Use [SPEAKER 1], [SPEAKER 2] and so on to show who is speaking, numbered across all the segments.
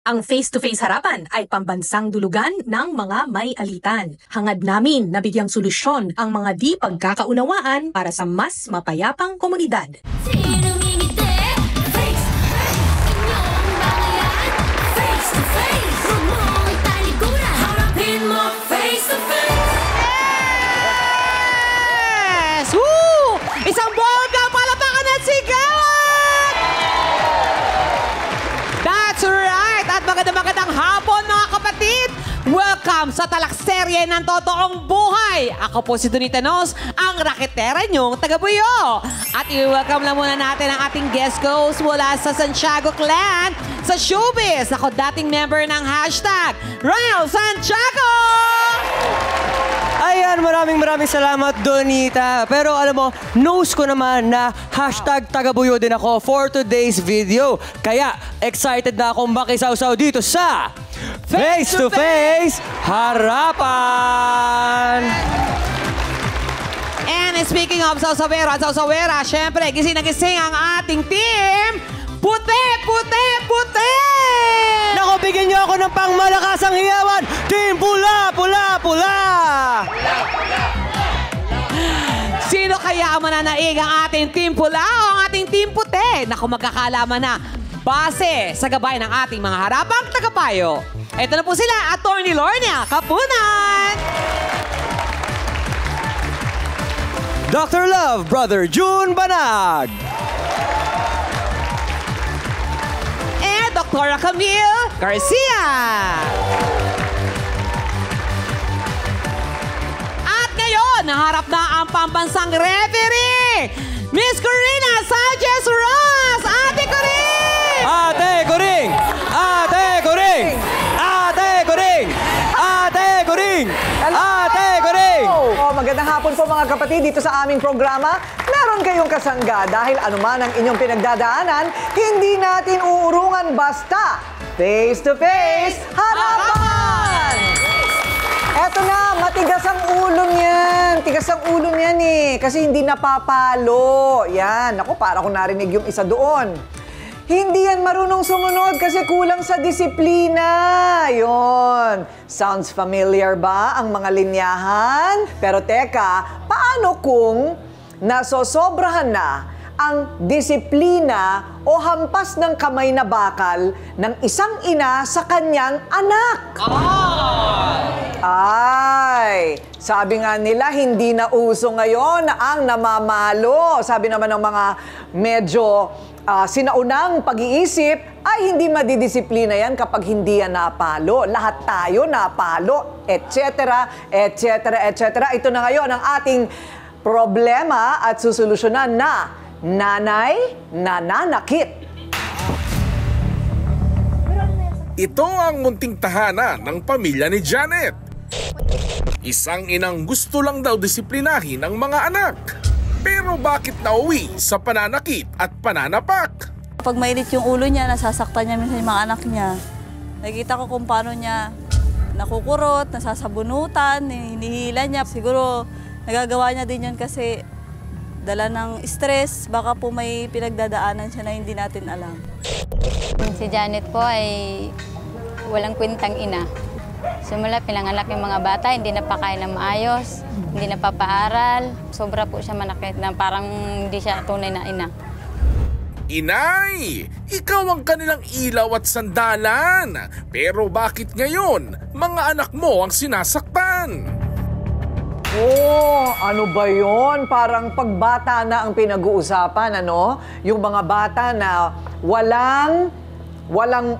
[SPEAKER 1] Ang face-to-face harapan ay pambansang dulugan ng mga may alitan. Hangad namin na bigyang solusyon ang mga di pagkakaunawaan para sa mas mapayapang komunidad.
[SPEAKER 2] Isang bonggang palapakan at sigawan! That's right! At magandang hapon mga kapatid! Welcome sa talakserye ng totoong buhay! Ako po si Donita Nos, ang raketera niyong taga-Buyo. At i-welcome lang muna natin ang ating guest host mula sa Santiago Clan sa Showbiz. Ako dating member ng hashtag Royal Santiago!
[SPEAKER 3] Ayan, maraming salamat, Donita. Pero alam mo, knows ko naman na hashtag taga-Buyo din ako for today's video. Kaya, excited na akong makisawsaw dito sa Face to Face Harapan!
[SPEAKER 2] And speaking of sawsawera, syempre, gising na gising ang ating team. Puti!
[SPEAKER 3] Naku, bigyan niyo ako ng pangmalakasang hiyawan! Team Pula!
[SPEAKER 2] Sino kaya ang mananaig ang ating team pula o ang ating team puti? Naku, magkakalaman na base sa gabay ng ating mga harapang tagapayo. Ito na po sila, Attorney Lorna Kapunan!
[SPEAKER 3] Dr. Love, Brother June Banag!
[SPEAKER 2] And Dr. Camille Garcia! At ngayon, naharap na ang pambansang referee, Miss Corina Sanchez-Ross! Ate Coring!
[SPEAKER 3] Ate Coring! Ate Coring! Ate Coring! Ate Coring! Ate Coring!
[SPEAKER 4] Oh, magandang hapon po mga kapatid dito sa aming programa. Meron kayong kasangga dahil anuman ang inyong pinagdadaanan, hindi natin uurungan basta face-to-face harapan! Eto na, matigas ang ulo niyan. Tigas ang ulo niyan eh. Kasi hindi napapalo. Yan. Ako, para ko narinig yung isa doon. Hindi yan marunong sumunod kasi kulang sa disiplina. Yon. Sounds familiar ba ang mga linyahan? Pero teka, paano kung nasosobrahan na ang disiplina o hampas ng kamay na bakal ng isang ina sa kanyang anak? Ay, sabi nga nila, hindi na uso ngayon ang namamalo. Sabi naman ng mga medyo sinaunang pag-iisip, ay hindi madidisiplina yan kapag hindi yan napalo. Lahat tayo napalo, etc., etc., etc. Ito na ngayon ang ating problema at susolusyonan na nanay nananakit.
[SPEAKER 5] Ito ang munting tahanan ng pamilya ni Janet. Isang inang gusto lang daw disiplinahin ang mga anak. Pero bakit nauwi sa pananakit at pananapak?
[SPEAKER 6] Pag mainit yung ulo niya, nasasaktan niya minsan yung mga anak niya. Nakikita ko kung paano niya nakukurot, nasasabunutan, hinihila niya. Siguro nagagawa niya din yun kasi dala ng stress, baka po may pinagdadaanan siya na hindi natin alam.
[SPEAKER 7] Si Janet po ay walang kwentang ina. Simula pinanganak yung mga bata, hindi napakain ng maayos, hindi napapaaral. Sobra po siya manakit na parang hindi siya tunay na ina.
[SPEAKER 5] Inay, ikaw ang kanilang ilaw at sandalan. Pero bakit ngayon, mga anak mo ang sinasaktan?
[SPEAKER 4] Oh, ano ba yon? Parang pagbata na ang pinag-uusapan, ano? Yung mga bata na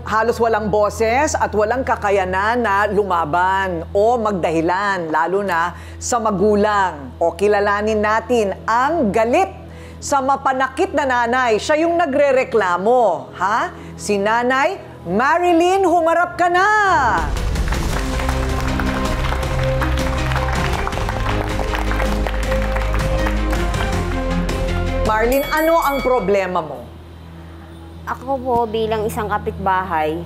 [SPEAKER 4] halos walang boses at walang kakayanan na lumaban o magdahilan, lalo na sa magulang. O kilalanin natin ang galit sa mapanakit na nanay. Siya yung nagrereklamo, ha? Si Nanay Marilyn, humarap ka na! Marlene, ano ang problema mo?
[SPEAKER 8] Ako po bilang isang kapitbahay,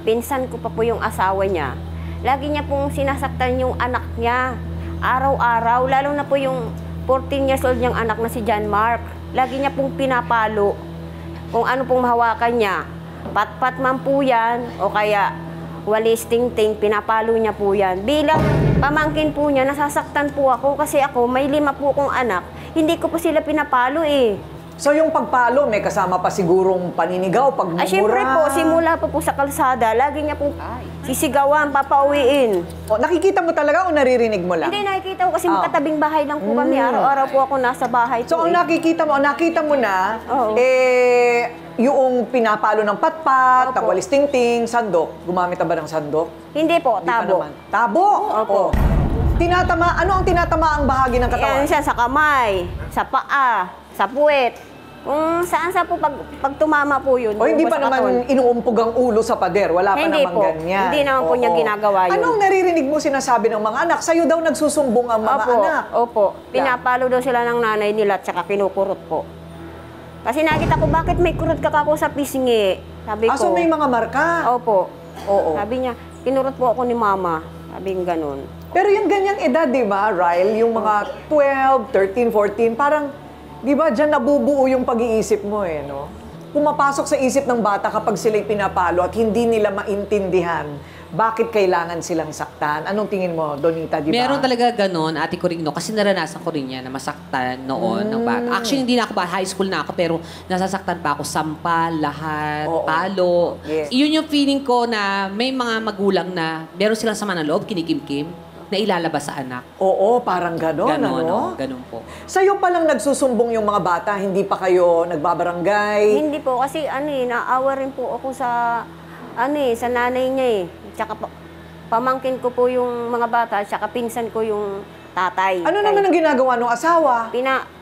[SPEAKER 8] pinsan ko pa po yung asawa niya. Lagi niya pong sinasaktan yung anak niya. Araw-araw, lalo na po yung 14 years old niyang anak na si John Mark. Lagi niya pong pinapalo kung ano pong mahawakan niya. patpat man po yan, o kaya walis ting-ting, pinapalo niya po yan. Bilang pamangkin po niya, nasasaktan po ako kasi ako, may 5 po kong anak, hindi ko po sila pinapalo eh.
[SPEAKER 4] So yung pagpalo, may kasama pa sigurong paninigaw, pagmumura.
[SPEAKER 8] Siyempre po, simula po sa kalsada, lagi niya po sisigawan, papauwiin.
[SPEAKER 4] O, nakikita mo talaga o naririnig mo lang?
[SPEAKER 8] Hindi, nakikita ko kasi magkatabing bahay lang po kami. Araw-araw po ako nasa bahay
[SPEAKER 4] So
[SPEAKER 8] po.
[SPEAKER 4] ang nakita mo na,
[SPEAKER 8] Oo.
[SPEAKER 4] yung pinapalo ng patpat,
[SPEAKER 8] Opo.
[SPEAKER 4] tagwalis ting-ting, sandok. Gumamit na ba ng sandok?
[SPEAKER 8] Hindi po,
[SPEAKER 4] Hindi pa
[SPEAKER 8] tabo.
[SPEAKER 4] naman. Tabo?
[SPEAKER 8] Opo.
[SPEAKER 4] Ano ang tinatamaang bahagi ng katawan?
[SPEAKER 8] Yan siya sa kamay, sa paa, sa puwet. Kung saan sa po pag tumama po yun.
[SPEAKER 4] O hindi pa
[SPEAKER 8] sa katawan.
[SPEAKER 4] naman inuumpog ang ulo sa pader? Wala pa
[SPEAKER 8] Hindi
[SPEAKER 4] naman
[SPEAKER 8] po.
[SPEAKER 4] ganyan?
[SPEAKER 8] Hindi naman po niya ginagawa yun.
[SPEAKER 4] Anong naririnig mo sinasabi ng mga anak? Sa'yo daw nagsusumbong ang mga
[SPEAKER 8] Opo,
[SPEAKER 4] anak.
[SPEAKER 8] opo. Pinapalo daw sila ng nanay nila at saka kinukurot po. Kasi nakita ko, bakit may kurot ka kako sa pisngi? Sabi ko.
[SPEAKER 4] So may mga marka?
[SPEAKER 8] Opo.
[SPEAKER 4] Oo.
[SPEAKER 8] Sabi niya, kinurot po ako ni mama. Sabi ng ganun.
[SPEAKER 4] Pero yung ganyang edad, di ba, Ryle? Yung mga 12, 13, 14, parang, di ba, dyan nabubuo yung pag-iisip mo eh, no? Pumapasok sa isip ng bata kapag sila'y pinapalo at hindi nila maintindihan bakit kailangan silang saktan. Anong tingin mo, Donita, di ba?
[SPEAKER 2] Meron talaga ganon, Ate Corino, kasi naranasan ko rin yan na masaktan noon ng bata. Actually, hindi na ako high school na ako, pero nasasaktan pa ako, sampal, lahat,
[SPEAKER 4] Oo.
[SPEAKER 2] palo.
[SPEAKER 4] Yes.
[SPEAKER 2] Yun yung feeling ko na may mga magulang na meron silang sama ng loob, kinikimkim, na ilalabas sa anak.
[SPEAKER 4] Oo, parang gano'n,
[SPEAKER 2] Ganon,
[SPEAKER 4] ano?
[SPEAKER 2] ganon po.
[SPEAKER 4] Sa'yo palang nagsusumbong yung mga bata, hindi pa kayo nagbabarangay?
[SPEAKER 8] Hindi po, kasi naawa rin po ako sa, sa nanay niya eh. Tsaka pamangkin ko po yung mga bata, tsaka pinsan ko yung tatay.
[SPEAKER 4] Ano naman ang ginagawa ng asawa?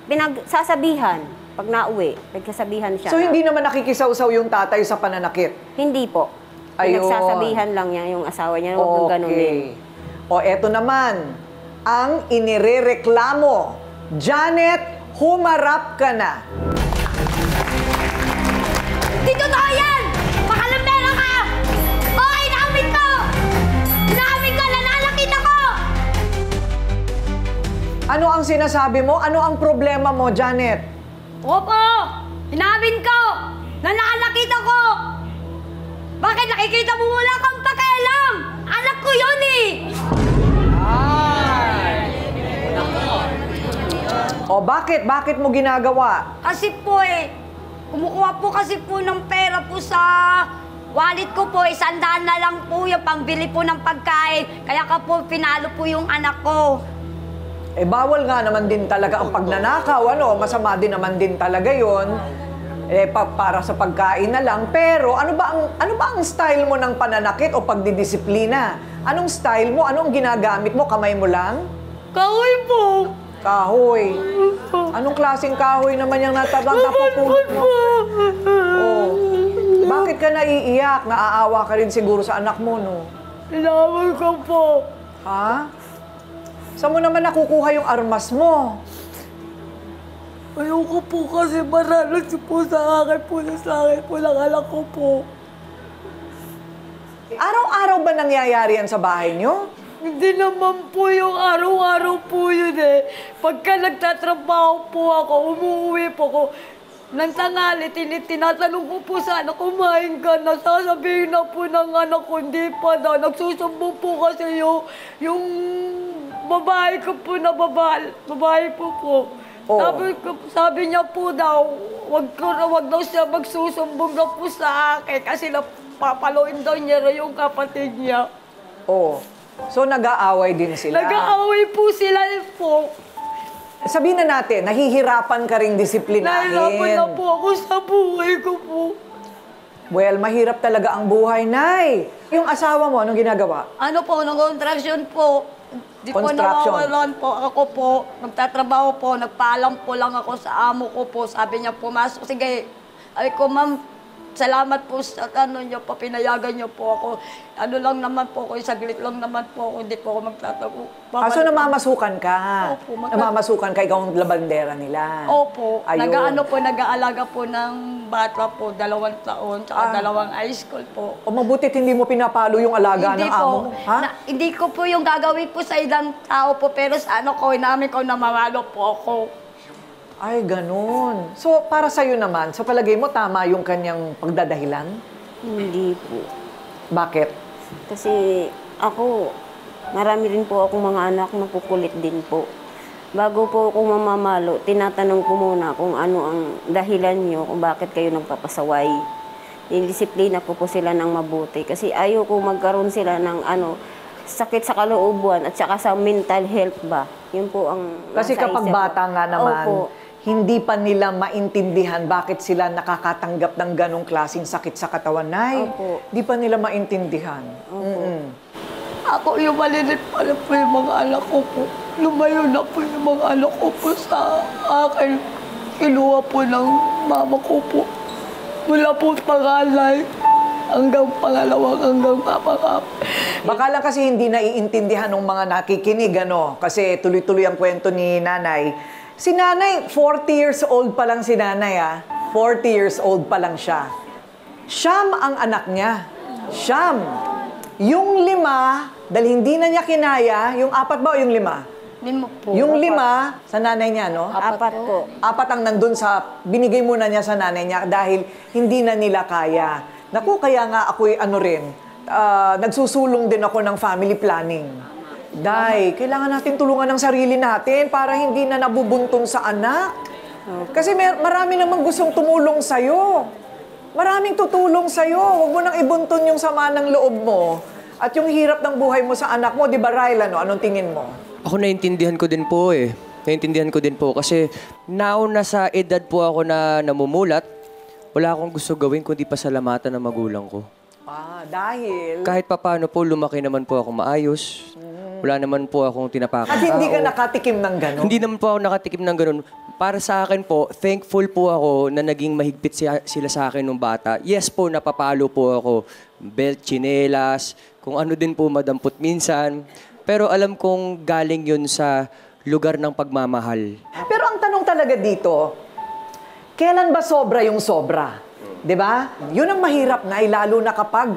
[SPEAKER 8] Pinagsasabihan. Pag nauwi, nagsasabihan siya.
[SPEAKER 4] So hindi naman nakikisaw-saw yung tatay sa pananakit?
[SPEAKER 8] Hindi po.
[SPEAKER 4] Ayun.
[SPEAKER 8] Pinagsasabihan lang niya yung asawa niya. Huwag ganun eh.
[SPEAKER 4] O eto naman, ang inirereklamo. Janet, humarap ka na.
[SPEAKER 9] Di totoo yan! Makalambera ka! Okay, inamin ko! Inamin ko, nananakit ako!
[SPEAKER 4] Ano ang sinasabi mo? Ano ang problema mo, Janet?
[SPEAKER 9] Opo! Inamin ko! Nananakit ako! Bakit nakikita mo wala kang pakialam? Anak ko yun eh!
[SPEAKER 4] O bakit? Bakit mo ginagawa?
[SPEAKER 9] Kasi po kumukuha po kasi po ng pera po sa wallet ko po, 100 na lang po yung pambili po ng pagkain. Kaya ka po, pinalo po yung anak ko.
[SPEAKER 4] Bawal nga naman din talaga ang pagnanakaw, ano? Masama din naman din talaga yon. Para sa pagkain na lang. Pero ano ba ang style mo ng pananakit o pagdidisiplina? Anong style mo? Anong ginagamit mo? Kamay mo lang?
[SPEAKER 9] Kahoy po.
[SPEAKER 4] Kahoy. Anong klaseng kahoy naman yung napupulot mo? Oh. Bakit ka naiiyak? Naaawa ka rin siguro sa anak mo, no?
[SPEAKER 9] Inamin ko po.
[SPEAKER 4] Ha? Saan mo naman nakukuha yung armas mo?
[SPEAKER 9] Ayoko po kasi maralas po sa akin po ng anak ko po.
[SPEAKER 4] Araw-araw ba nangyayari yan sa bahay nyo?
[SPEAKER 9] Hindi naman po yung araw-araw po yun eh. Pagka nagtatrabaho po ako, umuwi po ko, ng tanghali, tinatanong ko po sa anak, kumain ka na, sasabihin na po ng anak ko, hindi pa daw. Nagsusumbong po kasi yung babae ko po na babae po. Sabi niya po daw, wag daw siya magsusumbong na po sa akin kasi napapaluin daw niya yung kapatid niya.
[SPEAKER 4] Oo. So, nag-aaway din sila?
[SPEAKER 9] Nag-aaway po sila po.
[SPEAKER 4] Sabihin na natin, nahihirapan ka ring disiplinahin.
[SPEAKER 9] Nahihirapan na po ako sa buhay ko po.
[SPEAKER 4] Well, mahirap talaga ang buhay, Nay. Yung asawa mo, anong ginagawa?
[SPEAKER 9] Ano po, nag-construction po. Di po
[SPEAKER 4] Construction.
[SPEAKER 9] nawawalan po. Ako po, nagtatrabaho po, nagpaalam po lang ako sa amo ko po. Sabi niya, pumasok. Sige. Ay ko, ma'am, salamat po sa niyo po, pinayagan niyo po ako. Ano lang naman po ako, saglit lang naman po ako, hindi po ako magtatago.
[SPEAKER 4] So namamasukan ka?
[SPEAKER 9] Opo,
[SPEAKER 4] Namamasukan ka, ikaw ang labandera nila?
[SPEAKER 9] Opo.
[SPEAKER 4] Ayun.
[SPEAKER 9] Nag-aalaga po ng bata po, 2 taon, tsaka 2 high school po.
[SPEAKER 4] O mabutit hindi mo pinapalo yung alaga ng amo mo? Ha?
[SPEAKER 9] Hindi ko po yung gagawin po sa ilang tao po, pero sa namin ko namamalo po ako.
[SPEAKER 4] Ay, ganun. So, para sa'yo naman, sa palagay mo, tama yung kanyang pagdadahilan?
[SPEAKER 8] Hindi po.
[SPEAKER 4] Bakit?
[SPEAKER 8] Kasi ako, marami rin po akong mga anak na kukulit din po. Bago po ako mamamalo, tinatanong ko muna kung ano ang dahilan nyo, kung bakit kayo nagpapasaway. Nilisiplina ko po sila ng mabuti kasi ayaw ko magkaroon sila ng sakit sa kalooban at saka sa mental health ba. Yun po ang
[SPEAKER 4] Kasi
[SPEAKER 8] nasa
[SPEAKER 4] kapag
[SPEAKER 8] isip
[SPEAKER 4] bata
[SPEAKER 8] ko.
[SPEAKER 4] nga naman,
[SPEAKER 8] Opo.
[SPEAKER 4] hindi pa nila maintindihan bakit sila nakakatanggap ng ganong klaseng sakit sa katawan. Nay,
[SPEAKER 8] Opo.
[SPEAKER 4] di pa nila maintindihan.
[SPEAKER 9] Ako yung malilit pa na po yung mga anak ko po. Lumayo na po yung mga anak ko po sa akin. Kinuha po ng mama ko po. Mula po pangalay hanggang pangalawang hanggang papakap.
[SPEAKER 4] Baka lang kasi hindi naiintindihan ng mga nakikinig, Kasi tuloy-tuloy ang kwento ni nanay. Si nanay, 40 years old pa lang si nanay, 40 years old pa lang siya. Siyam ang anak niya. Siyam. Yung 5, dahil hindi na niya kinaya, yung 4 ba o yung 5?
[SPEAKER 9] 5 po.
[SPEAKER 4] Yung 5, sa nanay niya, no?
[SPEAKER 8] 4 po.
[SPEAKER 4] 4 ang nandun sa, binigay muna niya sa nanay niya dahil hindi na nila kaya. Naku, kaya nga ako'y nagsusulong din ako ng family planning. Day, kailangan natin tulungan ng sarili natin para hindi na nabubuntong sa anak. Kasi marami namang gustong tumulong sa'yo. Maraming tutulong sa'yo. Huwag mo nang ibunton yung sama ng loob mo. At yung hirap ng buhay mo sa anak mo, di ba, Ryle, anong tingin mo?
[SPEAKER 3] Ako naiintindihan ko din po eh. Naiintindihan ko din po kasi nauna sa edad po ako na namumulat, wala akong gusto gawin kundi pasalamatan ng magulang ko.
[SPEAKER 4] Dahil?
[SPEAKER 3] Kahit papaano po, lumaki naman po ako maayos. Wala naman po akong tinapakan.
[SPEAKER 4] At hindi ka nakatikim ng gano'n?
[SPEAKER 3] Hindi naman po ako nakatikim ng ganun. Para sa akin po, thankful po ako na naging mahigpit sila sa akin nung bata. Yes po, napapalo po ako. Belt, tsinelas, kung ano din po madampot minsan. Pero alam kong galing yun sa lugar ng pagmamahal.
[SPEAKER 4] Pero ang tanong talaga dito, kailan ba sobra yung sobra? 'Di ba? Yun ang mahirap na, lalo na kapag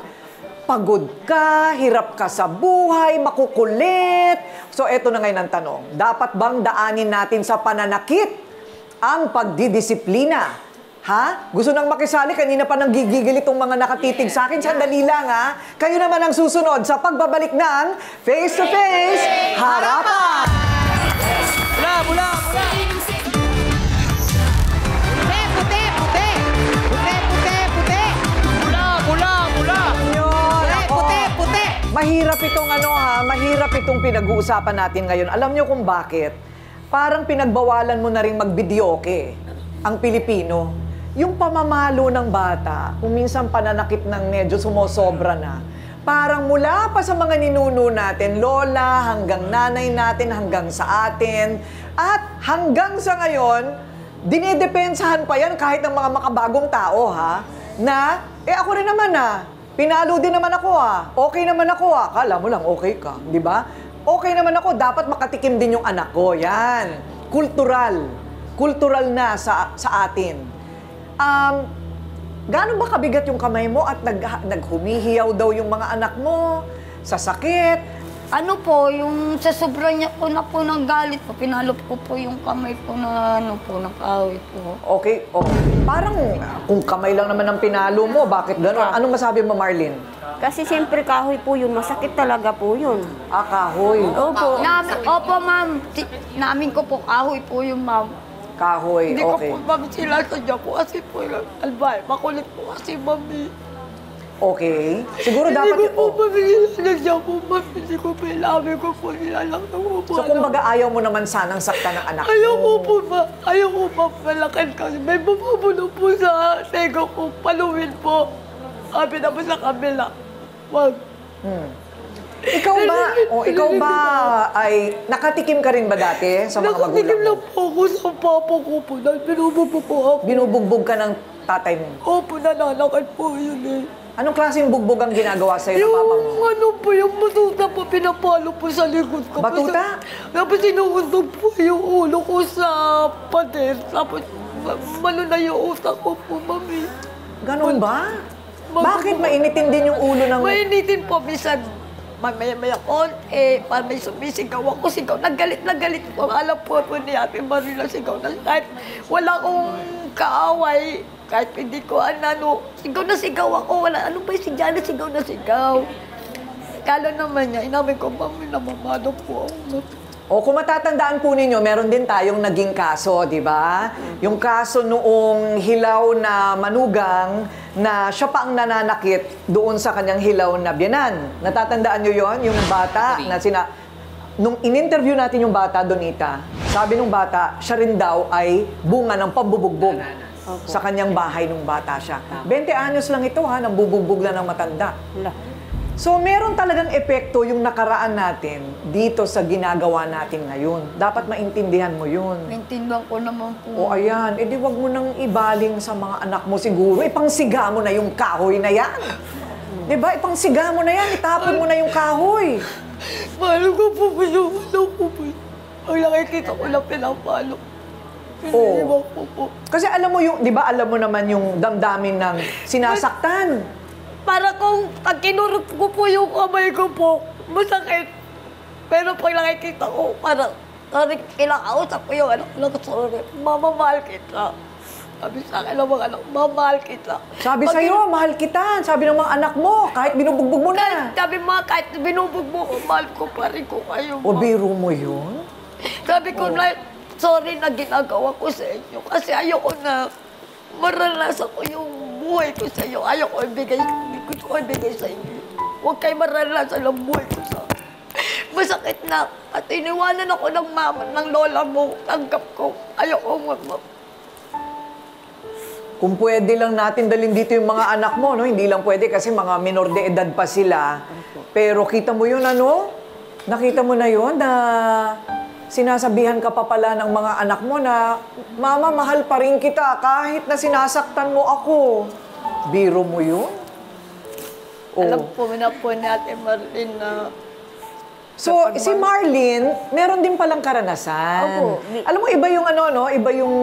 [SPEAKER 4] pagod ka, hirap ka sa buhay, makukulit. So eto na ngayon ang tanong, dapat bang daanin natin sa pananakit ang pagdidisiplina? Ha? Gusto nang makisali, kanina pa nang gigigil itong mga nakatitig sa akin. Sandali lang, ha? Kayo naman ang susunod sa pagbabalik ng Face to Face Harapan!
[SPEAKER 3] Mula!
[SPEAKER 4] Puti! Mahirap itong mahirap itong pinag-uusapan natin ngayon. Alam niyo kung bakit? Parang pinagbawalan mo na rin mag-videoke ang Pilipino. Yung pamamalo ng bata, kung minsan pananakit ng medyo sumosobra na, parang mula pa sa mga ninuno natin, lola, hanggang nanay natin, hanggang sa atin, at hanggang sa ngayon, dinidepensahan pa yan kahit ng mga makabagong tao, na, ako rin naman, pinalo din naman ako, okay naman ako, Kala mo lang, okay ka, di ba? Okay naman ako, dapat makatikim din yung anak ko, yan. Kultural na sa atin. Gaano ba kabigat yung kamay mo at naghumihiyaw daw yung mga anak mo sa sakit?
[SPEAKER 9] Ano po, yung sa sobrang niya po na po ng galit po, pinalop ko po yung kamay po na ng kahoy po.
[SPEAKER 4] Okay, parang kung kamay lang naman ang pinalo mo, bakit gano'n? Anong masabi mo, Marlene?
[SPEAKER 8] Kasi siyempre kahoy po yun, masakit talaga po yun.
[SPEAKER 4] Kahoy.
[SPEAKER 8] Opo.
[SPEAKER 9] Opo, ma'am. Namin ko po, kahoy po yung ma'am.
[SPEAKER 4] Kahoy,
[SPEAKER 9] Hindi
[SPEAKER 4] okay.
[SPEAKER 9] ko po, ma'am, sila sadya po kasi po, albay, makulit po kasi, mami.
[SPEAKER 4] Okay. Siguro
[SPEAKER 9] Hindi
[SPEAKER 4] dapat...
[SPEAKER 9] ko po pamilila siya po, ma'am. Hindi ko po, ilabi ko po, nilalang na po.
[SPEAKER 4] So, kumbaga, ayaw mo naman sanang saktan ng anak mo.
[SPEAKER 9] Ayaw ko po ba? Ayaw ko pa malakan kasi may bumabuno po sa tego ko, paluin po. Sabi na po sa kabila. Wag.
[SPEAKER 4] Ikaw ba ay nakatikim ka rin ba dati sa mga magulang
[SPEAKER 9] Nakatikim
[SPEAKER 4] mo?
[SPEAKER 9] lang po ako sa papa ko po dahil binubugbog po ako.
[SPEAKER 4] Binubugbog ka ng tatay mo?
[SPEAKER 9] Opo, nananakan po yun eh.
[SPEAKER 4] Anong klaseng bugbog ang ginagawa sa'yo ng papa mo?
[SPEAKER 9] Yung ano po, yung batuta po, pinapalo po sa likod ko.
[SPEAKER 4] Batuta?
[SPEAKER 9] Tapos sinuusog po yung ulo ko sa pader. Tapos malo na yung utak ko po, mami.
[SPEAKER 4] Ganon ba? Bakit mainitin din yung ulo ng...
[SPEAKER 9] Mainitin po, bisan maya-maya konti, parang may sumisigaw ako, sigaw. Nagalit po. Alam po ni Ate Marila sigaw na kahit wala akong kaaway, kahit hindi ko sigaw na sigaw ako. Wala, ano ba si Janet, sigaw na sigaw. Kala naman niya, inamin ko, mami, namamado po ako.
[SPEAKER 4] O kung matatandaan po ninyo, meron din tayong naging kaso, di ba? Yung kaso noong hilaw na manugang na siya pa ang nananakit doon sa kanyang hilaw na biyanan. Natatandaan nyo yon, yung bata na nung in-interview natin yung bata, Donita, sabi nung bata, siya rin daw ay bunga ng pambubugbog sa kanyang bahay nung bata siya. 20 anyos lang ito ha, nang bubugbog lang ng matanda. So, meron talagang epekto yung nakaraan natin dito sa ginagawa natin ngayon. Dapat maintindihan mo yun.
[SPEAKER 9] Maintindihan ko naman po.
[SPEAKER 4] O ayan, edi wag mo nang ibaling sa mga anak mo siguro. Ipangsiga mo na yung kahoy na yan. Diba? Ipangsiga mo na yan, itapon mo na yung kahoy.
[SPEAKER 9] Mahal ko po ba yung anak ko po? Ang nakikita ko lang pinapalo. Piniiwan ko po.
[SPEAKER 4] Kasi alam mo yung, di ba alam mo naman yung damdamin ng sinasaktan.
[SPEAKER 9] Para kung pag kinurot ko po yung kamay ko po, masakit. Pero pag nakikita ko, parang kinakausap ko yung anak ko, sorry, mama, mahal kita. Sabi sa akin ng mga anak, mahal kita.
[SPEAKER 4] Sabi sa'yo, mahal kita. Sabi ng mga anak mo, kahit binubugbog mo na.
[SPEAKER 9] Sabi mga, kahit binubugbog mo ko, mahal ko pa rin ko kayo.
[SPEAKER 4] O biro mo yun?
[SPEAKER 9] Sabi ko na, sorry na ginagawa ko sa inyo. Kasi ayoko na maranasan ko yung buhay ko sa iyo. Ayoko ibigay sa inyo. Huwag kayo maranasan ang buhay ko sa akin. Masakit na. At iniwanan ako ng mama, ng lola mo. Tanggap ko. Ayoko
[SPEAKER 4] Kung pwede lang natin dalhin dito yung mga anak mo, no? Hindi lang pwede kasi mga minor de edad pa sila. Pero kita mo yun, ano? Nakita mo na yun na sinasabihan ka pa pala ng mga anak mo na, Mama, mahal pa rin kita kahit na sinasaktan mo ako. Biro mo yun?
[SPEAKER 9] Alam po na po ni Ate Marlene na...
[SPEAKER 4] So, si Marlene, meron din palang karanasan.
[SPEAKER 8] Opo.
[SPEAKER 4] Alam mo, iba yung iba yung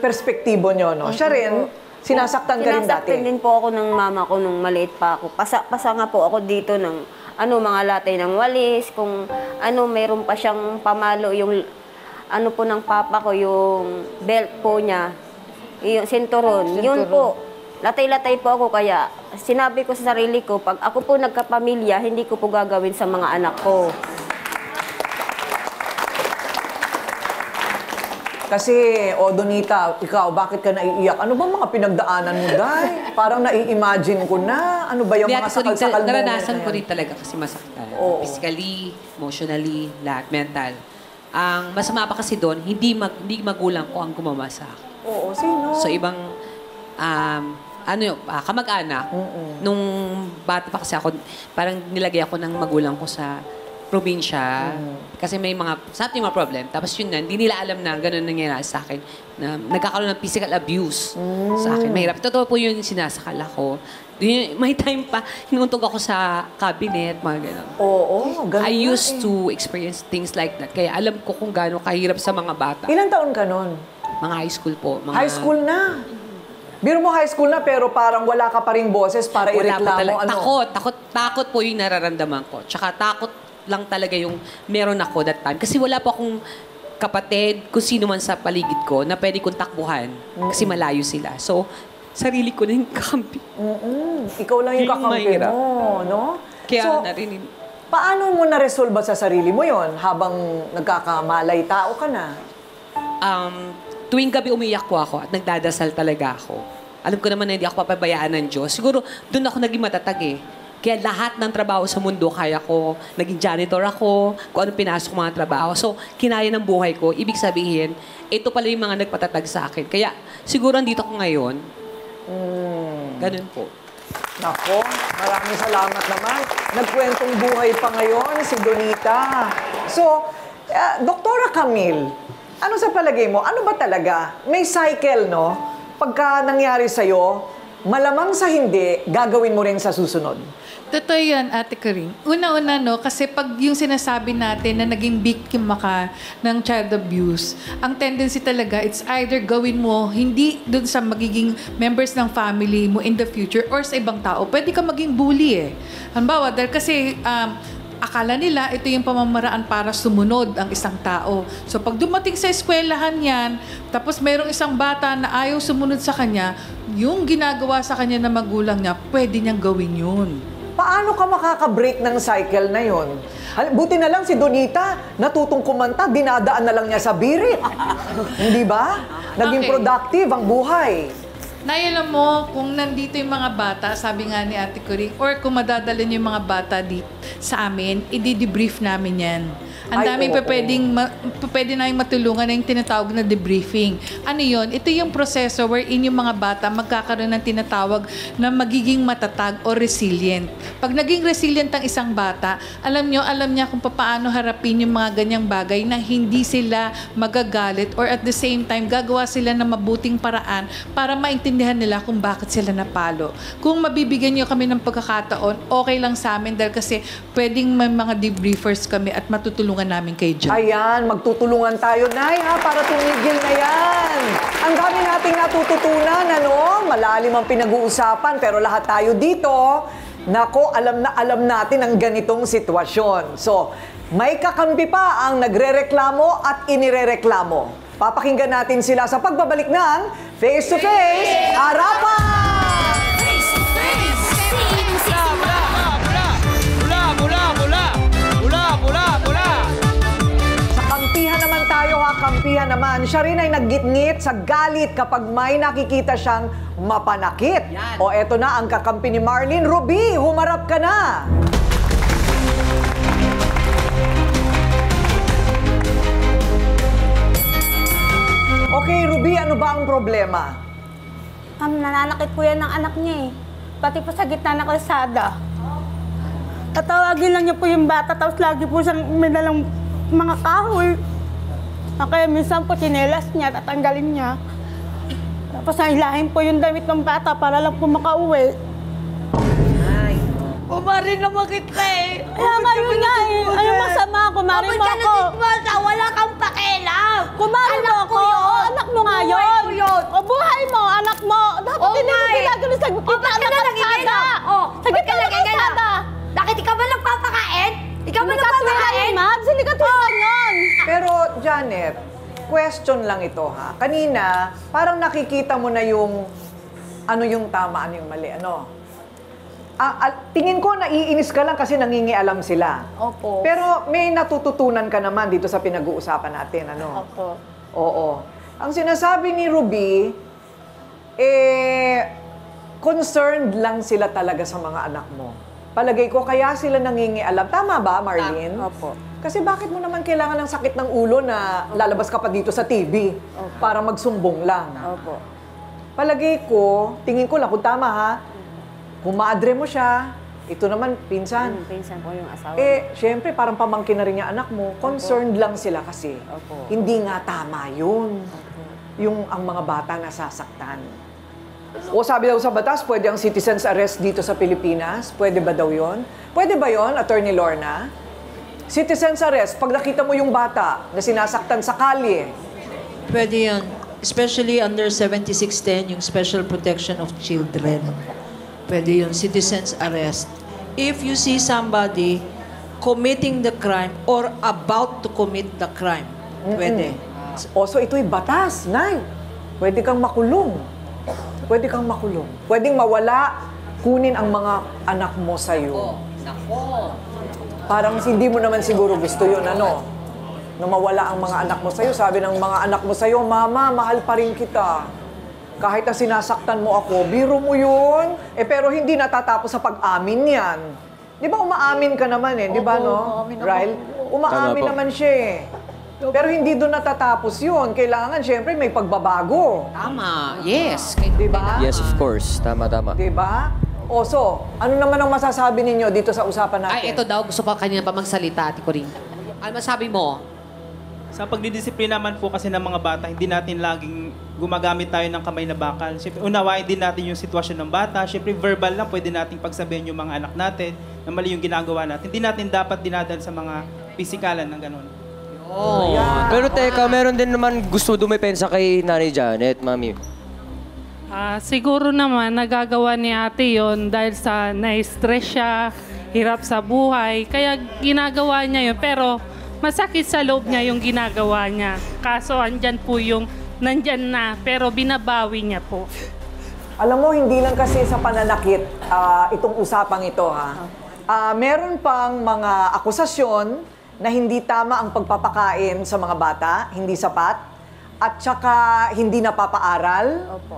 [SPEAKER 4] perspektibo nyo, no? Siya rin, sinasaktan ka rin dati.
[SPEAKER 8] Sinasaktan din po ako ng mama ko nung maliit pa ako. Pasa nga po ako dito ng mga latay ng walis, kung meron pa siyang pamalo, yung po ng papa ko, yung belt po niya, yung sinturon. Yun po, latay-latay po ako, kaya sinabi ko sa sarili ko, pag ako po nagkapamilya, hindi ko po gagawin sa mga anak ko.
[SPEAKER 4] Kasi, Donita, ikaw, bakit ka naiiyak? Ano ba mga pinagdaanan mo, Day? Parang nai-imagine ko na. Ano ba yung mga sakal-sakal moment na yan?
[SPEAKER 2] Naranasan ko rin talaga kasi masaktan. Physically, emotionally, lahat, mental. Ang masama pa kasi doon, hindi magulang ko ang gumama sa akin.
[SPEAKER 4] Oo, sino?
[SPEAKER 2] So, ibang, kamag-anak, nung bata pa kasi ako, parang nilagay ako ng magulang ko sa probinsya. Kasi may something mga problem. Tapos yun na, hindi nila alam na gano'n nangyayari sa akin. Na nagkakaroon ng physical abuse sa akin. Mahirap. Totoo po yun, sinasakal ako. May time pa, hinuntog ako sa cabinet, mga gano'n.
[SPEAKER 4] Oo, gano'n.
[SPEAKER 2] I used to experience things like that. Kaya alam ko kung gaano kahirap sa mga bata.
[SPEAKER 4] Ilang taon ka nun?
[SPEAKER 2] Mga high school po.
[SPEAKER 4] High school na? Biro mo high school na pero parang wala ka pa ring boses para ireklamo.
[SPEAKER 2] Takot po yung nararamdaman ko. Tsaka takot lang talaga yung meron ako that time. Kasi wala po akong kapatid, kung sino man sa paligid ko, na pwede kong takbuhan. Kasi malayo sila. So, sarili ko na yung kakampi.
[SPEAKER 4] Ikaw lang yung kakampi mo, no?
[SPEAKER 2] Kaya
[SPEAKER 4] paano mo na-resolve sa sarili mo yon habang nagkakamalay tao ka na?
[SPEAKER 2] Tuwing gabi umiyak po ako at nagdadasal talaga ako. Alam ko naman na hindi ako papabayaan ng Diyos. Siguro, doon ako naging matatag eh. Kaya lahat ng trabaho sa mundo, kaya ko. Naging janitor ako, kung anong pinasok mga trabaho. So, kinaya ng buhay ko. Ibig sabihin, ito pala yung mga nagpatatag sa akin. Kaya, siguro andito ko ngayon. Ganun po.
[SPEAKER 4] Nako, maraming salamat naman. Nagkwentong buhay pa ngayon si Donita. So, Doktora Camille, ano sa palagay mo? Ano ba talaga? May cycle, no? Pagka nangyari sa'yo, malamang sa hindi, gagawin mo rin sa susunod.
[SPEAKER 10] Totoo yan, Ate Karing. Una-una, no, kasi pag yung sinasabi natin na naging biktima ka ng child abuse, ang tendency talaga, it's either gawin mo hindi dun sa magiging members ng family mo in the future or sa ibang tao. Pwede ka maging bully eh. Halimbawa, dahil kasi akala nila ito yung pamamaraan para sumunod ang isang tao. So pag dumating sa eskwelahan yan, tapos mayroong isang bata na ayaw sumunod sa kanya, yung ginagawa sa kanya na magulang niya, pwede niyang gawin yun.
[SPEAKER 4] Paano ka makaka-break ng cycle na yon? Buti na lang si Donita, natutong kumanta, dinadaan na lang niya sa birit. Hindi ba? Naging productive ang buhay.
[SPEAKER 10] Nay, alam mo, kung nandito yung mga bata, sabi nga ni Ate Coring, or kung madadala niyo yung mga bata sa amin, i-debrief namin yan. Ang daming pwede namin matulungan na yung tinatawag na debriefing. Ano yun? Ito yung proseso wherein yung mga bata magkakaroon ng tinatawag na magiging matatag o resilient. Pag naging resilient ang isang bata, alam niya kung paano harapin yung mga ganyang bagay na hindi sila magagalit or at the same time gagawa sila ng mabuting paraan para maintindihan nila kung bakit sila napalo. Kung mabibigyan niyo kami ng pagkakataon, okay lang sa amin dahil kasi pwedeng may mga debriefers kami at matutulungan namin kayo dyan.
[SPEAKER 4] Ayan, magtutulungan tayo, Nay, para tumigil na yan. Ang dami nating natututunan, ano? Malalim ang pinag-uusapan, pero lahat tayo dito, nako, alam natin ang ganitong sitwasyon. So, may kakampi pa ang nagrereklamo at inirereklamo. Papakinggan natin sila sa pagbabalik ng Face to Face, Harapan! Kampihan naman, siya rin ay naggitngit sa galit kapag may nakikita siyang mapanakit. O eto na ang kakampi ni Marlene. Ruby, humarap ka na! Okay, Ruby, ano ba ang problema?
[SPEAKER 11] Nananakit po yan ng anak niya eh. Pati po sa gitna ng kalsada. Tatawagin lang niya po yung bata, tapos lagi po siyang may dalang mga kahoy. Kaya minsan po chinelas niya, tatanggalin niya. Tapos nahilahin po yung damit ng bata para lang po makauwi.
[SPEAKER 9] Ay. Kumari naman kita eh.
[SPEAKER 11] Kaya ngayon nga eh. Ano masama? Kumari mo ako.
[SPEAKER 9] Wala kang pakialam.
[SPEAKER 11] Kumari mo ako. Anak mo nga yun. O buhay mo, anak mo. Dapat hindi mo ginagano sa gitna ng kalsada. Sa gitna ng kalsada.
[SPEAKER 9] Bakit ikaw ba nagpapakain? Ikaw ba nagpapakain?
[SPEAKER 11] Sili ka tuwan yun.
[SPEAKER 4] Pero, Janet, question lang ito, ha? Kanina, parang nakikita mo na yung ano yung tama, ano yung mali, ano? Tingin ko, naiinis ka lang kasi nangingialam sila.
[SPEAKER 11] Opo.
[SPEAKER 4] Pero may natututunan ka naman dito sa pinag-uusapan natin, ano?
[SPEAKER 11] Opo.
[SPEAKER 4] Oo. Ang sinasabi ni Ruby, concerned lang sila talaga sa mga anak mo. Palagay ko, kaya sila nangingialam. Tama ba, Marlene?
[SPEAKER 11] Opo.
[SPEAKER 4] Kasi bakit mo naman kailangan ng sakit ng ulo na lalabas ka pa dito sa TV para magsumbong lang?
[SPEAKER 11] Opo.
[SPEAKER 4] Palagay ko, tingin ko lang kung tama ha, kung maadre mo siya, ito naman, pinsan.
[SPEAKER 8] Pinsan ko yung asawa.
[SPEAKER 4] Syempre, parang pamangkin na rin yung anak mo. Concerned lang sila kasi.
[SPEAKER 8] Opo.
[SPEAKER 4] Hindi nga tama yun. Yung ang mga bata nasasaktan. O sabi daw sa batas, pwede ang citizen's arrest dito sa Pilipinas? Pwede ba daw yon? Pwede ba yon, Attorney Lorna? Citizen's arrest, pag nakita mo yung bata na sinasaktan sa kalye.
[SPEAKER 12] Pwede yan. Especially under 7610, yung Special Protection of Children. Pwede yung citizen's arrest. If you see somebody committing the crime or about to commit the crime, pwede.
[SPEAKER 4] O, so ito'y batas, Nay. Pwede kang makulong. Pwede kang makulong. Pwedeng mawala, kunin ang mga anak mo sa'yo. Parang hindi mo naman siguro gusto yun, ano? Na mawala ang mga anak mo sa'yo. Sabi ng mga anak mo sa'yo, Mama, mahal pa rin kita. Kahit na sinasaktan mo ako, biro mo yun. Pero hindi natatapos sa pag-amin yan. Di ba umaamin ka naman eh? Di ba, no? Ryle? Umaamin naman siya eh. Pero hindi doon natatapos yun. Kailangan, syempre, may pagbabago.
[SPEAKER 2] Tama. Yes.
[SPEAKER 4] Di ba?
[SPEAKER 3] Yes, of course. Tama.
[SPEAKER 4] Di ba? O, so, ano naman ang masasabi ninyo dito sa usapan natin?
[SPEAKER 2] Ay, ito daw. Gusto pa kanina pa magsalita, Ate Coring. Ano masabi mo?
[SPEAKER 13] Sa pagdidisiplina naman po kasi ng mga bata, hindi natin laging gumagamit tayo ng kamay na bakal. Siyempre, unawain din natin yung sitwasyon ng bata. Siyempre, verbal lang, pwede nating pagsabihin yung mga anak natin na mali yung ginagawa natin. Hindi natin dapat dinadal sa mga pisikalan ng ganun.
[SPEAKER 3] Oh. Pero teka, meron din naman gusto dumipensa kay Nanay Janet, Mami.
[SPEAKER 14] Siguro naman nagagawa ni ate yon dahil sa na-stress siya, hirap sa buhay. Kaya ginagawa niya yun. Pero masakit sa loob niya yung ginagawa niya. Kaso nandyan na, pero binabawi niya po.
[SPEAKER 4] Alam mo, hindi lang kasi sa pananakit itong usapang ito, ha? Meron pang mga akusasyon na hindi tama ang pagpapakain sa mga bata, hindi sapat, at saka hindi napapaaral.
[SPEAKER 8] Opo.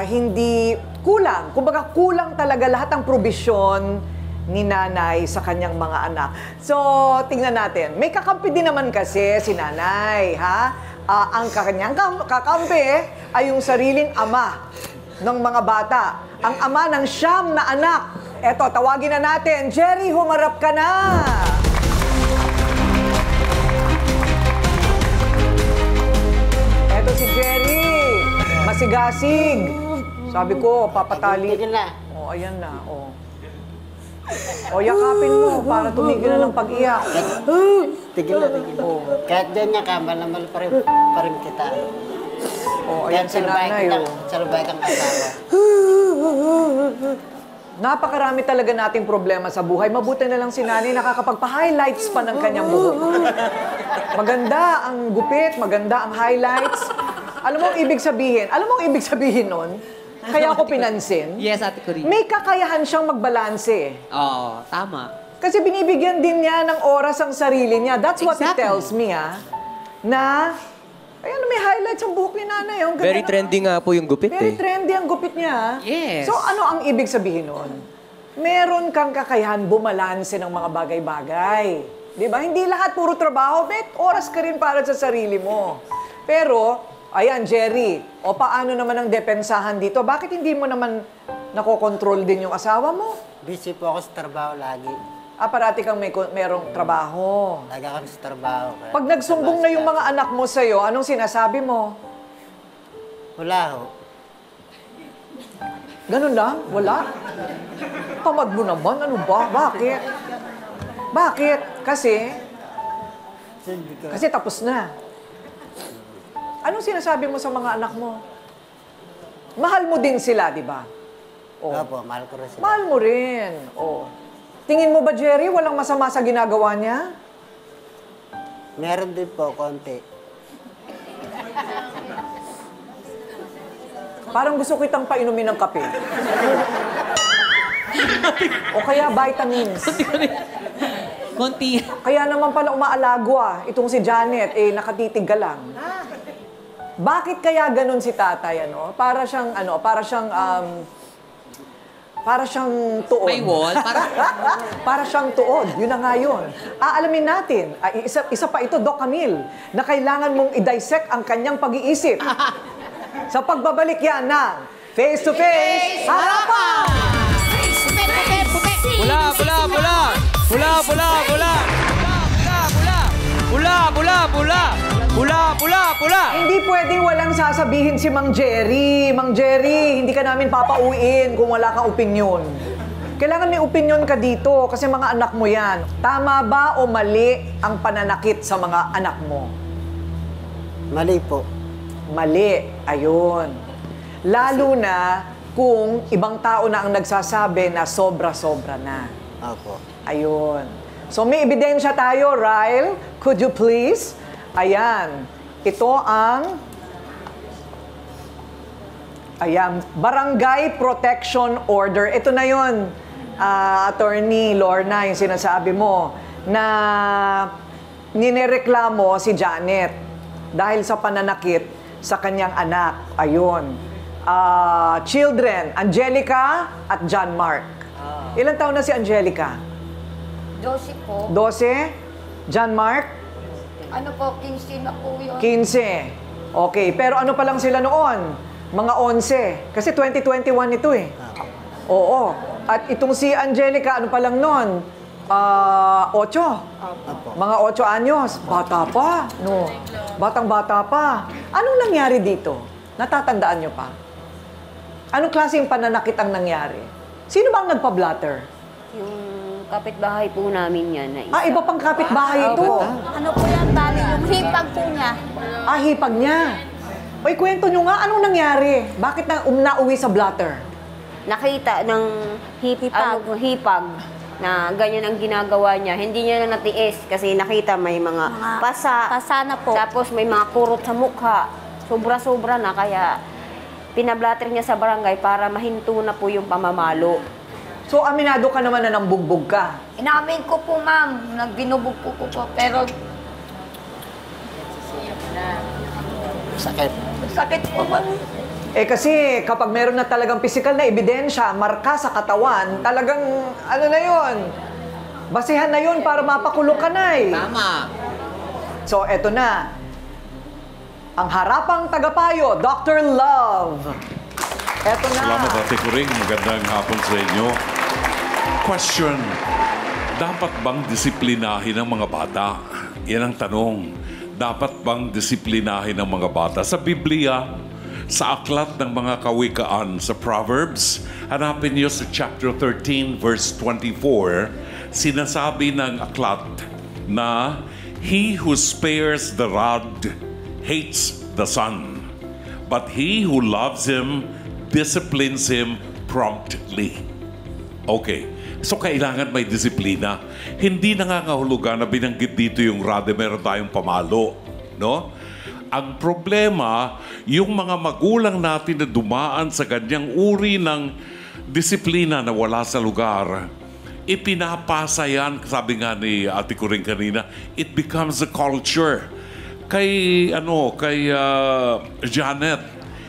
[SPEAKER 4] Hindi kulang. Kumbaga kulang talaga lahat ng probisyon ni nanay sa kanyang mga anak. So, tingnan natin. May kakampi din naman kasi si nanay, ha? Ang kanyang kakampi ay yung sariling ama ng mga bata. Ang ama ng 9 na anak. Eto, tawagin na natin. Jerry, humarap ka na! Eto si Jerry. Masigasig. Sabi ko, papatali. Oh, ayan na. Oh. O, yakapin mo para tumigil na ng pag-iyak.
[SPEAKER 15] Tigil na. Kahit ganyan ka, malamal pa rin kita.
[SPEAKER 4] O, ayan si nanay.
[SPEAKER 15] Salubay kang asawa.
[SPEAKER 4] Napakarami talaga nating problema sa buhay. Mabuti na lang si nanay nakakapagpa-highlights pa ng kanyang buhok. Maganda ang gupit, maganda ang highlights. Alam mo ang ibig sabihin nun? Kaya ako pinansin.
[SPEAKER 2] Yes, Ate Corinne.
[SPEAKER 4] May kakayahan siyang magbalanse.
[SPEAKER 2] Oo, tama.
[SPEAKER 4] Kasi binibigyan din niya ng oras ang sarili niya. That's what it tells me, ha? Na, ayan, may highlights ang buhok ni nanay.
[SPEAKER 3] Very trendy nga po yung gupit,
[SPEAKER 4] Very trendy ang gupit niya.
[SPEAKER 2] Yes.
[SPEAKER 4] So, ano ang ibig sabihin nun? Meron kang kakayahan bumalanse ng mga bagay-bagay. Di ba? Hindi lahat puro trabaho. Bet, oras ka rin para sa sarili mo. Pero, ayan, Jerry, o paano naman ang depensahan dito? Bakit hindi mo naman nakokontrol din yung asawa mo?
[SPEAKER 15] Busy po ako sa trabaho lagi.
[SPEAKER 4] Parati kang merong trabaho.
[SPEAKER 15] Lagi ako sa trabaho.
[SPEAKER 4] Pag nagsumbong na yung mga anak mo sa'yo, anong sinasabi mo?
[SPEAKER 15] Wala ho.
[SPEAKER 4] Ganun lang? Wala? Tamad mo naman. Ano ba? Bakit? Bakit? Kasi tapos na. Anong sinasabi mo sa mga anak mo? Mahal mo din sila, di ba?
[SPEAKER 15] Opo, mahal ko rin sila.
[SPEAKER 4] Mahal mo rin. Oh. Tingin mo ba, Jerry, walang masama sa ginagawa niya?
[SPEAKER 15] Meron din po, konti.
[SPEAKER 4] Parang gusto kitang painumin ng kape. O kaya vitamins.
[SPEAKER 2] Konti.
[SPEAKER 4] Kaya naman pala umaalago itong si Janet, nakatitig ka lang. Bakit kaya ganun si tatay, ano? Para siyang tuod.
[SPEAKER 2] May wall?
[SPEAKER 4] Para siyang tuod. Yun na nga yun. Aalamin natin, isa pa ito, Doc Camille, na kailangan mong i-dissect ang kanyang pag-iisip. Sa pagbabalik yan ng Face to Face, Harapan!
[SPEAKER 3] Pula, pula, pula! Pula, pula, pula! Pula, pula, pula! Pula, pula, pula!
[SPEAKER 4] Hindi pwedeng walang sasabihin si Mang Jerry. Mang Jerry, hindi ka namin papauwiin kung wala kang opinyon. Kailangan may opinyon ka dito kasi mga anak mo yan. Tama ba o mali ang pananakit sa mga anak mo?
[SPEAKER 15] Mali po.
[SPEAKER 4] Mali. Ayun. Lalo na kung ibang tao na ang nagsasabi na sobra-sobra na.
[SPEAKER 15] Opo.
[SPEAKER 4] Ayun. So may ebidensya tayo, Ryle. Could you please? Ayan. Ito ang Barangay Protection Order. Ito na yun, Attorney Lorna, yung sinasabi mo, na ninereklamo si Janet dahil sa pananakit sa kanyang anak. Ayun. Children, Angelica at John Mark. Ilan taon na si Angelica?
[SPEAKER 11] 12 po.
[SPEAKER 4] 12? John Mark?
[SPEAKER 11] Ano po, 15 na po yun.
[SPEAKER 4] 15. Okay, pero ano pa lang sila noon? Mga 11. Kasi 2021 ito eh. Oo. At itong si Angelica, ano pa lang noon? 8. Mga 8 anyos. Bata pa. No. Batang-bata pa. Anong nangyari dito? Natatandaan nyo pa? Anong klaseng pananakit ang nangyari? Sino bang nagpa-blatter?
[SPEAKER 8] Yung kapitbahay po namin yan. Na isa.
[SPEAKER 4] Iba pang kapitbahay ito.
[SPEAKER 11] Ano po yan, tali? Yung hipag po niya.
[SPEAKER 4] Hipag niya. Oy, kwento nyo nga, anong nangyari? Bakit nauwi sa blatter?
[SPEAKER 8] Nakita ng hipag. na ganyan ang ginagawa niya. Hindi niya na natiis kasi nakita may mga pasa na po. Tapos may mga kurot sa mukha. Sobra-sobra na kaya pinablatter niya sa barangay para mahinto na po yung pamamalo.
[SPEAKER 4] So, aminado ka naman na nang bugbog ka?
[SPEAKER 11] Inamin ko po, ma'am. Nagbinubog ko po. Pero
[SPEAKER 15] Sakit.
[SPEAKER 11] sakit po, ma'am.
[SPEAKER 4] Eh kasi kapag meron na talagang physical na ebidensya, marka sa katawan, talagang ano na yun, basihan na yun para mapakulong ka na eh.
[SPEAKER 2] Tama.
[SPEAKER 4] So eto na, ang harapang tagapayo, Dr. Love. Eto na.
[SPEAKER 16] Salamat, Ate Kuring. Magandang hapon sa inyo. Question, dapat bang disiplinahin ang mga bata? Yan ang tanong. Dapat bang disiplinahin ang mga bata? Sa Biblia, sa aklat ng mga kawikaan sa Proverbs, hanapin niyo sa chapter 13, verse 24, sinasabi ng aklat na he who spares the rod hates the son, but he who loves him disciplines him promptly. Okay, so kailangan may disiplina. Hindi nangangahulugan na binanggit dito yung rod, meron tayong pamalo, no? Ang problema, yung mga magulang natin na dumaan sa ganyang uri ng disiplina na wala sa lugar, ipinapasa yan, sabi nga ni Ate Kuring kanina, it becomes a culture. Kay Janet,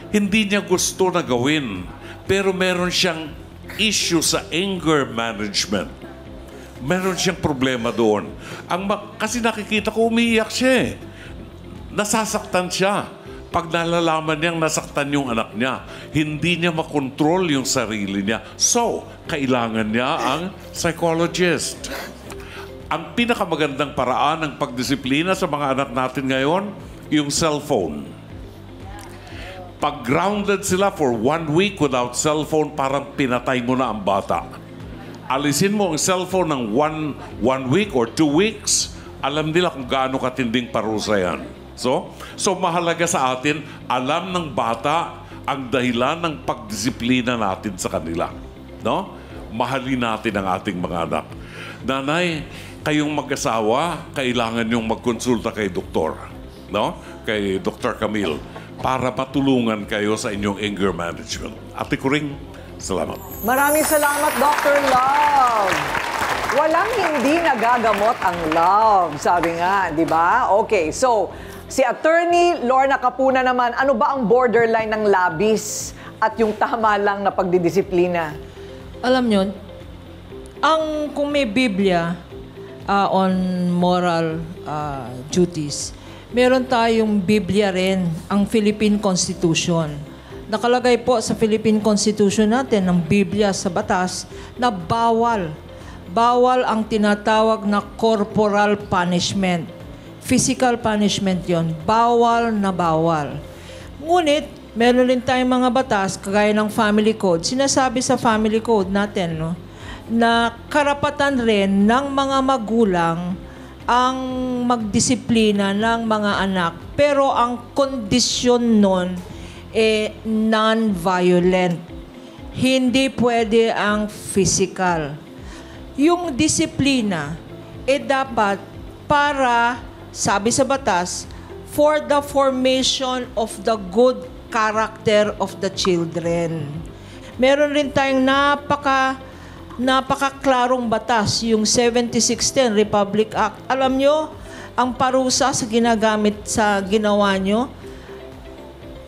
[SPEAKER 16] hindi niya gusto na gawin, pero meron siyang issue sa anger management. Meron siyang problema doon. Kasi nakikita ko umiiyak siya eh. Nasasaktan siya. Pag nalalaman niyang nasaktan yung anak niya, hindi niya makontrol yung sarili niya. So, kailangan niya ang psychologist. Ang pinakamagandang paraan ng pagdisiplina sa mga anak natin ngayon, yung cellphone. Pag grounded sila for 1 week without cellphone, parang pinatay mo na ang bata. Alisin mo ang cellphone ng one week or 2 weeks, alam nila kung gaano katinding parusa yan. So mahalaga sa atin, alam ng bata ang dahilan ng pagdisiplina natin sa kanila. No? Mahalin natin ang ating mga anak. Nanay, kayong mag-asawa, kailangan yung magkonsulta kay doktor. No? Kay Dr. Camille, para matulungan kayo sa inyong anger management. Ate Kuring, salamat.
[SPEAKER 4] Maraming salamat, Dr. Love. Walang hindi nagagamot ang love, sabi nga, di ba? Okay, so si Attorney Lorna Capuna naman, ano ba ang borderline ng labis at yung tama lang na pagdidisiplina?
[SPEAKER 12] Alam nyo, kung may Biblia on moral duties, meron tayong Biblia rin, ang Philippine Constitution. Nakalagay po sa Philippine Constitution natin, ng Biblia sa batas, na bawal ang tinatawag na corporal punishment. Physical punishment yon, bawal na bawal. Ngunit, meron rin tayong mga batas, kagaya ng family code. Sinasabi sa family code natin, no, na karapatan rin ng mga magulang ang magdisiplina ng mga anak. Pero ang kondisyon nun, non-violent. Hindi pwede ang physical. Yung disiplina, dapat para, sabi sa batas, for the formation of the good character of the children. Meron rin tayong napakaklarong batas, yung 7610 Republic Act. Alam nyo, ang parusa sa ginawa nyo,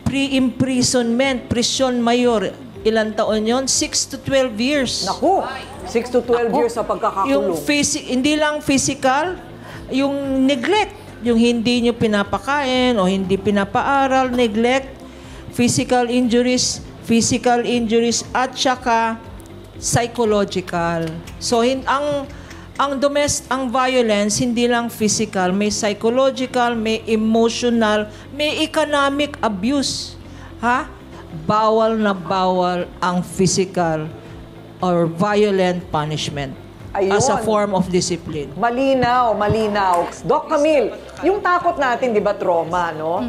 [SPEAKER 12] pre-imprisonment, prison mayor, ilang taon yon? 6 to 12 years.
[SPEAKER 4] Naku, 6 to 12 years sa pagkakakulong.
[SPEAKER 12] Hindi lang physical, yung neglect, yung hindi nyo pinapakain o hindi pinapaaral, neglect, physical injuries at saka psychological. So ang violence hindi lang physical, may psychological, may emotional, may economic abuse. Ha? Bawal na bawal ang physical or violent punishment.
[SPEAKER 4] Ayun.
[SPEAKER 12] As a form of discipline.
[SPEAKER 4] Malinaw. Doc Camille, yung takot natin, di ba, trauma, no?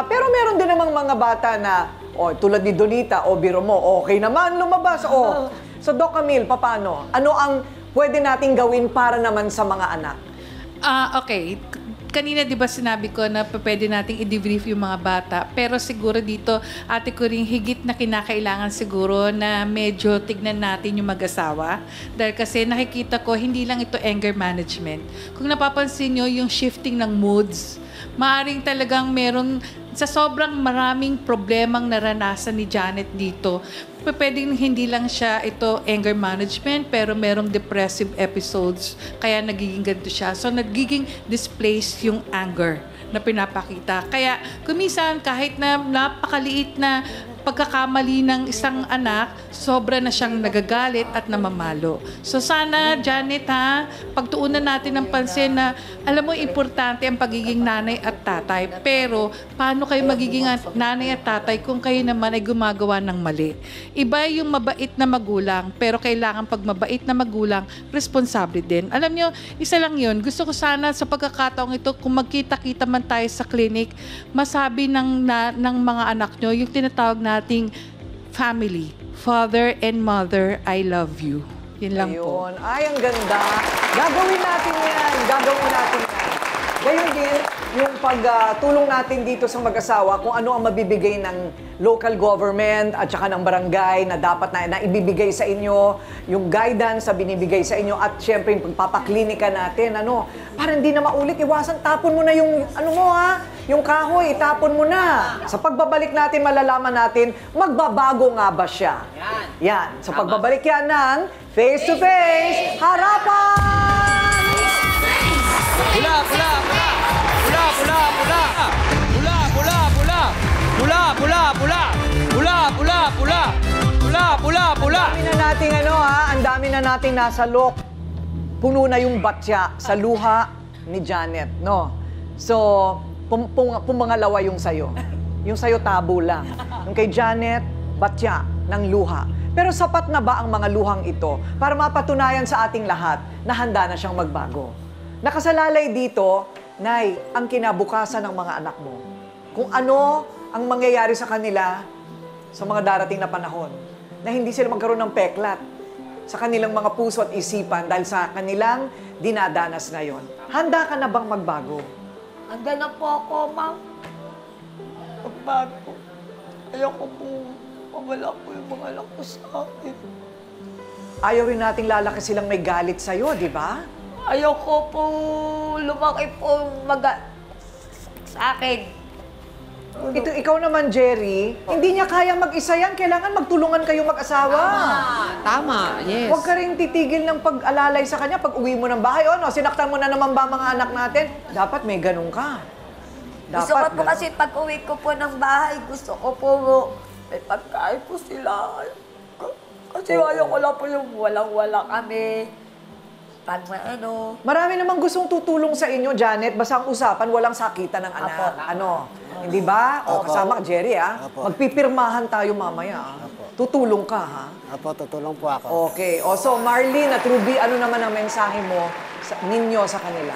[SPEAKER 4] Pero meron din namang mga bata na, tulad ni Donita, biro mo, okay naman, lumabas, So, Doc Camille, paano? Ano ang pwede nating gawin para naman sa mga anak?
[SPEAKER 10] Okay. Kanina, di ba sinabi ko na pwede nating i-debrief yung mga bata. Pero siguro dito, ate ko rin higit na kinakailangan siguro na medyo tignan natin yung mag-asawa. Dahil kasi nakikita ko, hindi lang ito anger management. Kung napapansin nyo, yung shifting ng moods, maaring talagang meron, sa sobrang maraming problemang naranasan ni Janet dito, pwedeng hindi lang siya ito anger management, pero merong depressive episodes, kaya nagiging ganito siya. So, nagiging displaced yung anger na pinapakita. Kaya, kuminsan, kahit na napakaliit na pagkakamali ng isang anak, sobra na siyang nagagalit at namamalo. So sana, Janet, pagtuunan natin ng pansin na, alam mo, importante ang pagiging nanay at tatay. Pero, paano kayo magiging nanay at tatay kung kayo naman ay gumagawa ng mali? Iba yung mabait na magulang, pero kailangan pag mabait na magulang, responsable din. Alam nyo, isa lang yun. Gusto ko sana sa pagkakataong ito, kung magkita-kita man tayo sa clinic, masabi ng mga anak nyo, yung tinatawag nating family. Father and mother, I love you. Yun lang po.
[SPEAKER 4] Ayun. Ay, ang ganda. Gagawin natin yan. Gagawin natin yan. Gayon din, yung pagtulong natin dito sa mag-asawa, kung ano ang mabibigay ng local government at saka ng barangay na dapat na ibibigay sa inyo, yung guidance na binibigay sa inyo, at syempre yung pagpapaklinika natin, para hindi na maulit, iwasan, tapon mo na yung, yung kahoy, itapon mo na. Sa pagbabalik natin, malalaman natin, magbabago nga ba siya? Yan. Sa pagbabalik yan ng Face to Face, Harapan!
[SPEAKER 3] Pula, pula, pula! Pula, pula, pula! Pula, pula, pula! Pula, pula, pula! Pula, pula, pula! Pula, pula, pula!
[SPEAKER 4] Ang dami na nating ang dami na nating nasa look. Puno na yung batya sa luha ni Janet, no? So, pumangalawa yung sayo. Yung sayo tabo lang. Yung kay Janet, batya ng luha. Pero sapat na ba ang mga luhang ito para mapatunayan sa ating lahat na handa na siyang magbago? Nakasalalay dito, Nay, ang kinabukasan ng mga anak mo. Kung ano ang mangyayari sa kanila sa mga darating na panahon, na hindi sila magkaroon ng peklat sa kanilang mga puso at isipan dahil sa kanilang dinadanas ngayon. Handa ka na bang magbago?
[SPEAKER 9] Handa na po ako, ma'am. Magbago. Ayoko po mawala po yung mga anak ko sa akin.
[SPEAKER 4] Ayaw rin nating lalaki silang may galit sa'yo, di ba?
[SPEAKER 9] Ayoko po lumaki po sa akin.
[SPEAKER 4] Ito, ikaw naman, Jerry, hindi niya kaya mag-isa yan. Kailangan magtulungan kayo mag-asawa.
[SPEAKER 2] Tama, yes.
[SPEAKER 4] Huwag ka rin titigil ng pag-alalay sa kanya pag uwi mo ng bahay. Sinaktan mo na naman ba mga anak natin? Dapat may ganun ka.
[SPEAKER 9] Gusto ko po kasi pag uwi ko po ng bahay, gusto ko po may pagkain po sila. Kasi ayoko lang po yung walang-wala kami.
[SPEAKER 4] Marami namang gustong tutulong sa inyo, Janet. Basta ang usapan, walang sakitan ng anak. Hindi ba? Kasama ka, Jerry, Magpipirmahan tayo mamaya, Tutulong ka, ha?
[SPEAKER 15] Apo, tutulong po ako.
[SPEAKER 4] Okay. So, Marlene at Ruby, ano naman ang mensahe mo ninyo sa kanila?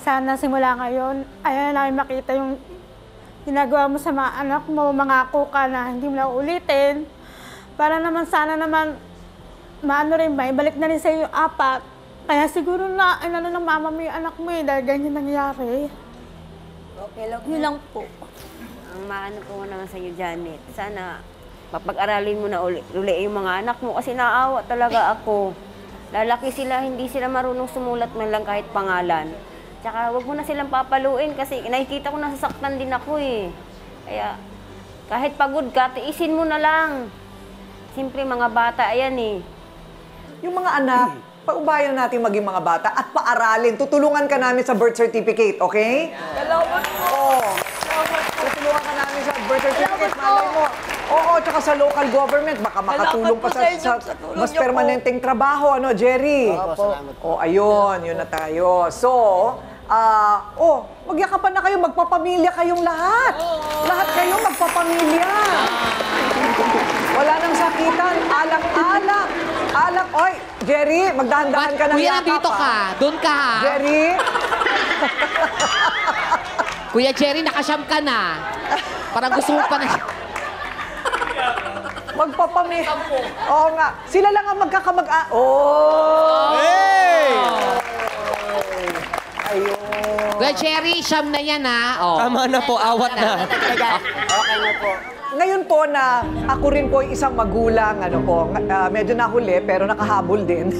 [SPEAKER 11] Sana simula ngayon, ayaw namin makita yung ginagawa mo sa mga anak mo, mangako ka na hindi mo na ulitin. Para naman sana naman, balik na rin sa'yo yung apat. Kaya siguro na, ng mama mo yung anak mo dahil ganyan nangyari.
[SPEAKER 8] Okay lang.
[SPEAKER 11] Yun lang po.
[SPEAKER 8] Ang maano ko naman sa'yo, Janet, sana mapag-aralin mo na uli yung mga anak mo kasi naawa talaga ako. Lalaki sila, hindi sila marunong sumulat man lang kahit pangalan. Tsaka wag mo na silang papaluin kasi nakikita ko nasasaktan din ako Kaya kahit pagod ka, tiisin mo na lang. Siyempre mga bata, ayan
[SPEAKER 4] Yung mga anak, paubayan natin maging mga bata at paaralin. Tutulungan ka namin sa birth certificate, okay?
[SPEAKER 9] Salamat po.
[SPEAKER 4] Tutulungan ka namin sa birth certificate. Malay mo. Tsaka sa local government, baka makatulong pa sa mas permanenteng trabaho, Jerry?
[SPEAKER 15] Opo.
[SPEAKER 4] Ayun, yun na tayo. So, magyakapan na kayo, magpapamilya kayong lahat. Lahat kayo magpapamilya. Wala nang sakitan, alak-alak. Oy, Jerry, magdahan-dahan ka ng
[SPEAKER 2] Kuya,
[SPEAKER 4] yakap.
[SPEAKER 2] nandito ka. Doon ka, ha?
[SPEAKER 4] Jerry?
[SPEAKER 2] Kuya Jerry, nakasyam ka na. Parang gusto mo pa na...
[SPEAKER 4] Magpapami. Oo nga. Sila lang ang magkakamag... Oh!
[SPEAKER 2] Hey!
[SPEAKER 4] Ayun.
[SPEAKER 2] Well, Cherry, siyam na yan, ha? Oh.
[SPEAKER 3] Tama na po, awat na.
[SPEAKER 15] Okay na po.
[SPEAKER 4] Ngayon po na ako rin po isang magulang, medyo nahuli pero nakahabol din.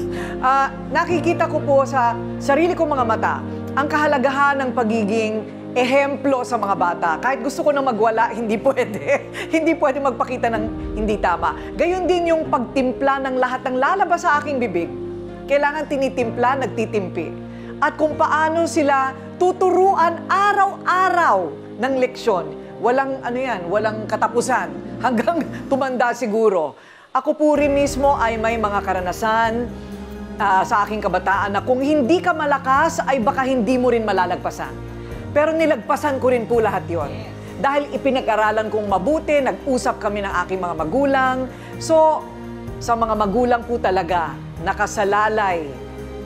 [SPEAKER 4] Nakikita ko po sa sarili kong mga mata ang kahalagahan ng pagiging ehemplo sa mga bata. Kahit gusto ko na magwala, hindi pwede. Hindi pwede magpakita ng hindi tama. Gayon din yung pagtimpla ng lahat ng lalabas sa aking bibig. Kailangan tinitimpla, nagtitimpi. At kung paano sila tuturuan araw-araw ng leksyon. Walang walang katapusan. Hanggang tumanda siguro. Ako po rin mismo ay may mga karanasan sa aking kabataan na kung hindi ka malakas ay baka hindi mo rin malalagpasan. Pero nilagpasan ko rin po lahat yon. Dahil ipinag-aralan kong mabuti, nag-usap kami ng aking mga magulang. So, sa mga magulang po talaga, nakasalalay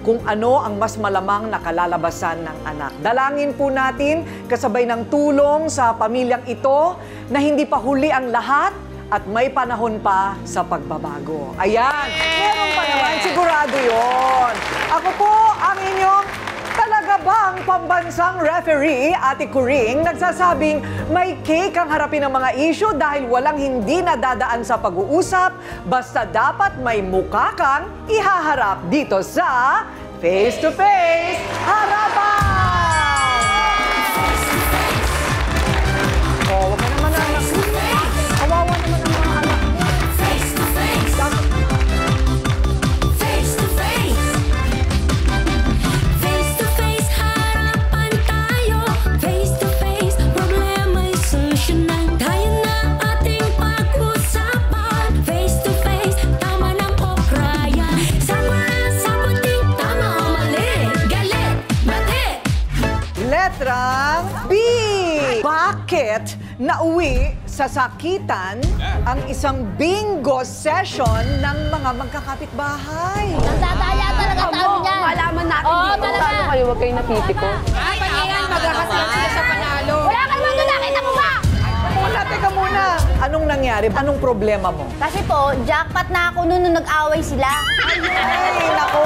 [SPEAKER 4] kung ano ang mas malamang na kalalabasan ng anak. Dalangin po natin kasabay ng tulong sa pamilyang ito na hindi pa huli ang lahat at may panahon pa sa pagbabago. Ayan, meron pa naman, sigurado yon. Ako po ang inyong talaga bang pambansang referee, Ate Kuring, nagsasabing may cake ang harapin ng mga issue dahil walang hindi nadadaan sa pag-uusap, basta dapat may mukha kang ihaharap dito sa Face to Face Harapan! Oh, wag ka naman anak. Kawawa naman ang mga anak mo. Face to Face! Face to Face!
[SPEAKER 17] Face to face, harapan tayo. Face to face, problema'y solusyonan. Tayo na ating pag-usapan. Face to face, tama ng okraya. Sagutin, tama o mali. Galit, bati.
[SPEAKER 4] Letrang B! Bakit nauwi sa sakitan ang isang bingo session ng mga magkakapitbahay?
[SPEAKER 18] Nagtataya talaga tayo niyan.
[SPEAKER 11] Malaman natin
[SPEAKER 18] Oo,
[SPEAKER 11] dito.
[SPEAKER 18] talaga.
[SPEAKER 11] Paano kayo, huwag kayong napipiko?
[SPEAKER 18] Ay, pag-iyan, magkakasya sila sa panalo. Wala ka naman doon, nakita mo ba?
[SPEAKER 4] Teka muna. Anong nangyari? Anong problema mo?
[SPEAKER 18] Kasi po, jackpot na ako noon nung nag-away sila.
[SPEAKER 4] Ay, nako!